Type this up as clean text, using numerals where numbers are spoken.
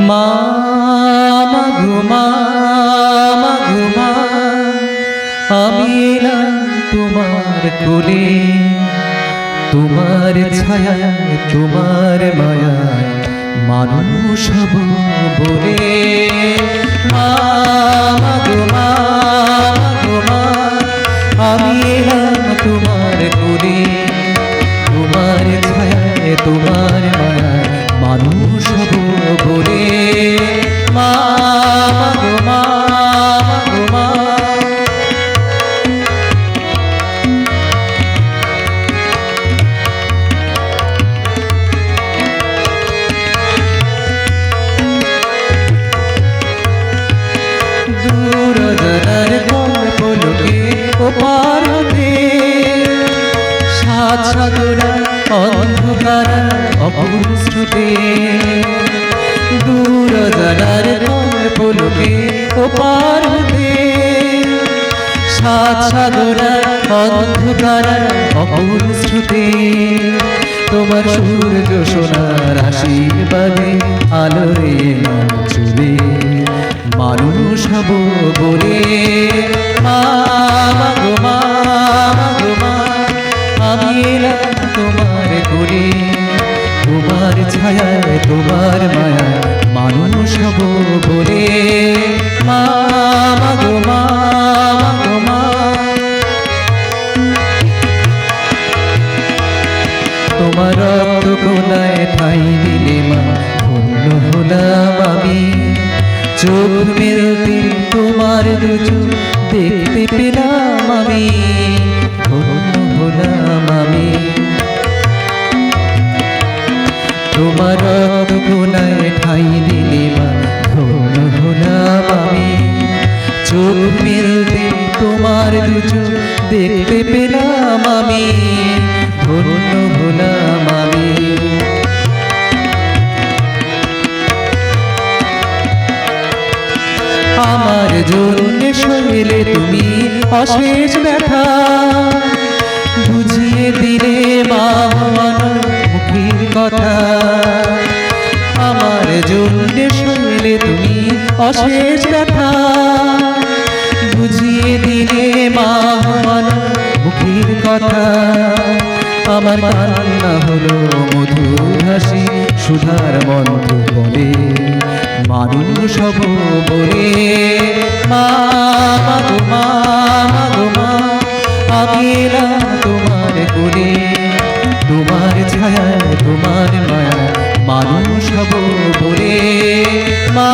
মা মাগো মা মাগো মা, আমি এলাম তোমার কোলে, তোমার ছায়ায় তোমার মায়ায় মানুষ হব বলে। মা মাগো মা মাগো মা, আমি এলাম তোমার কোলে, তোমার ছায়ায় তোমার মায়ায় মানুষ হব বলে। মা মাগো মা মাগো মা, দূর জানার কোন পলকে ওপার হতে, সাত সাগরা অন্ধকার অপুর স্রোতে। দূর জানার কোন পলকে ওপার হতে, সাত সাগরা অন্ধকার অপুর স্রোতে। তোমার সূর্য সোনার আশীর্বাদে আলোরে চলে মানুষ হব বলে। মা মাগো মা মাগো মা, আমি এলাম তোমার কোলে, তোমার ছায়ায় তোমার মায়ায় মানুষ হব বলে। মা মাগো মা মাগো মা, তোমার রক্ত কোনায় ঠাই দিলে মা ধন্য হলাম আমি। চোখ মেলতে তোমার দুচোখ দেখতে পেলাম আমি, ধন্য হলাম আমি। তোমার রক্ত কোনায় ঠাই দিলে মা ধন্য হলাম আমি। চোখ মেলতে তোমার দুচোখ দেখতে পেলাম আমি, ধন্য হলাম আমি। আমার জন্য সইলে তুমি অশেষ ব্যথা, বুঝিয়ে দিলে মা আমার মুখের কথা। আমার জন্য সইলে তুমি অশেষ ব্যথা, বুঝিয়ে দিলে মা আমার মুখের কথা। আমার কান্না হলো মধুর হাসি, সুধার মন্ত্র বলে মানুষ হব বলে। মা মাগো মা মাগো মা, আমি এলাম তোমার কোলে, তোমার ছায়ায় তোমার মায়া মানুষ হব বলে। মা